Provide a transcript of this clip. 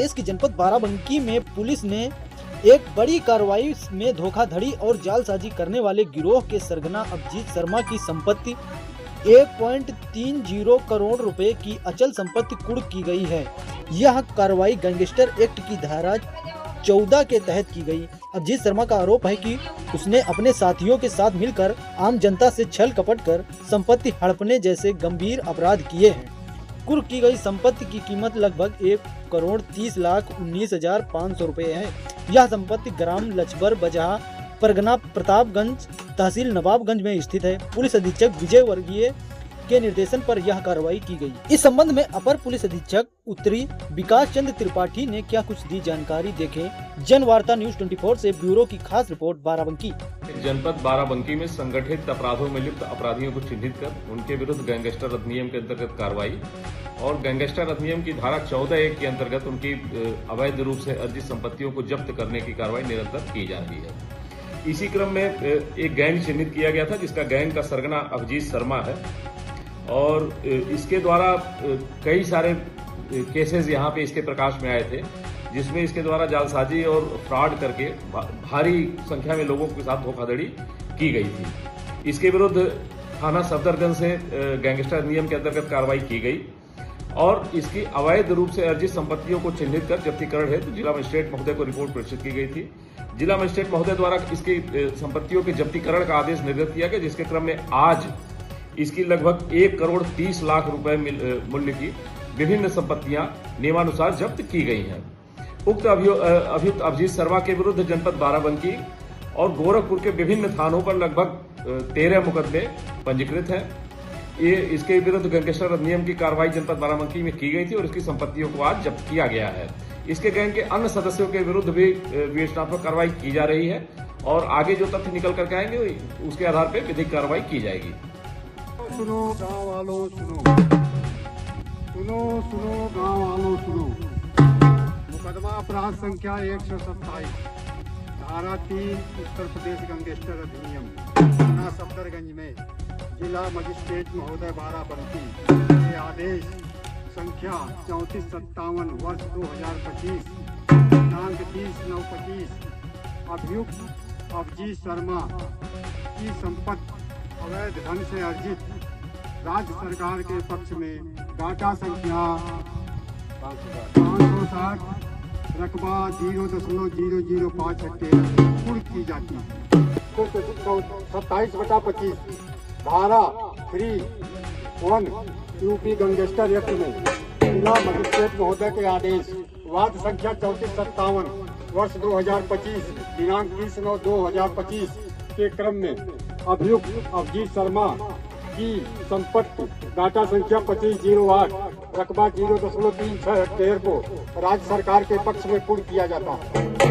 प्रदेश की जनपद बाराबंकी में पुलिस ने एक बड़ी कार्रवाई में धोखाधड़ी और जालसाजी करने वाले गिरोह के सरगना अभिजीत शर्मा की संपत्ति 1.30 करोड़ रुपए की अचल संपत्ति कुर्क की गई है। यह कार्रवाई गैंगस्टर एक्ट की धारा 14 के तहत की गई। अभिजीत शर्मा का आरोप है कि उसने अपने साथियों के साथ मिलकर आम जनता से छल कपट कर संपत्ति हड़पने जैसे गंभीर अपराध किए हैं। कुर्क की गई संपत्ति की कीमत लगभग 1,30,19,500 रुपए है। यह संपत्ति ग्राम लचबर बजहा परगना प्रतापगंज तहसील नवाबगंज में स्थित है। पुलिस अधीक्षक विजय वर्गीय के निर्देशन पर यह कार्रवाई की गई। इस संबंध में अपर पुलिस अधीक्षक उत्तरी विकास चंद्र त्रिपाठी ने क्या कुछ दी जानकारी, देखें जनवार्ता न्यूज 24 से ब्यूरो की खास रिपोर्ट बाराबंकी। जनपद बाराबंकी में संगठित अपराधों में लिप्त अपराधियों को चिन्हित कर उनके विरुद्ध गैंगस्टर अधिनियम के अंतर्गत कार्रवाई और गैंगस्टर अधिनियम की धारा 14(1) के अंतर्गत उनकी अवैध रूप से अर्जित संपत्तियों को जब्त करने की कार्रवाई निरंतर की जा रही है। इसी क्रम में एक गैंग चिन्हित किया गया था जिसका गैंग का सरगना अभिजीत शर्मा है और इसके द्वारा कई सारे केसेस यहाँ पे इसके प्रकाश में आए थे, जिसमें इसके द्वारा जालसाजी और फ्रॉड करके भारी संख्या में लोगों के साथ धोखाधड़ी की गई थी। इसके विरुद्ध थाना सफदरगंज से गैंगस्टर नियम के अंतर्गत कार्रवाई की गई और इसकी अवैध रूप से अर्जित संपत्तियों को चिन्हित कर जब्तीकरण हेतु जिला मजिस्ट्रेट महोदय को रिपोर्ट प्रेषित की गई थी। जिला मजिस्ट्रेट महोदय द्वारा इसकी संपत्तियों के जब्तीकरण का आदेश निर्गत किया गया, जिसके क्रम में आज इसकी लगभग 1,30,00,000 रुपए मूल्य की विभिन्न संपत्तियां नियमानुसार जब्त की गई हैं। उक्त अभियुक्त अभिजीत शर्मा के विरुद्ध जनपद बाराबंकी और गोरखपुर के विभिन्न थानों पर लगभग 13 मुकदमे पंजीकृत हैं। ये इसके विरुद्ध गैंगस्टर अधिनियम की कार्रवाई जनपद बाराबंकी में की गई थी और इसकी संपत्तियों को आज जब्त किया गया है। इसके गैंग के अन्य सदस्यों के विरुद्ध भी विवेचनात्मक कार्रवाई की जा रही है और आगे जो तथ्य निकल करके आएंगे उसके आधार पर विधिक कार्रवाई की जाएगी। सुनो गाँव वालों सुनो, सुनो सुनो गाँव वालों सुनो। मुकदमा अपराध संख्या 127, धारा 3 उत्तर प्रदेश गैंगस्टर अधिनियम, थाना सफदरगंज में जिला मजिस्ट्रेट महोदय बाराबंकी के आदेश संख्या 3457 वर्ष 2025 दिनांक 30/9/25 अभियुक्त अभिजीत शर्मा की संपत्ति अवैध ढंग से अर्जित राज्य सरकार के पक्ष में डाटा संख्या 560 रकबा 0.005 हेक्टेयर कुर्क की जाती है। 27/25 धारा 3(1) यूपी गैंगस्टर एक्ट में जिला मजिस्ट्रेट महोदय के आदेश वाद संख्या 3457 वर्ष 2025 दिनांक 30/9/2025 के क्रम में अभियुक्त अभिजीत शर्मा की संपत्ति डाटा संख्या 2508 रकबा 0.36 हेक्टेयर को राज्य सरकार के पक्ष में कुर्क किया जाता है।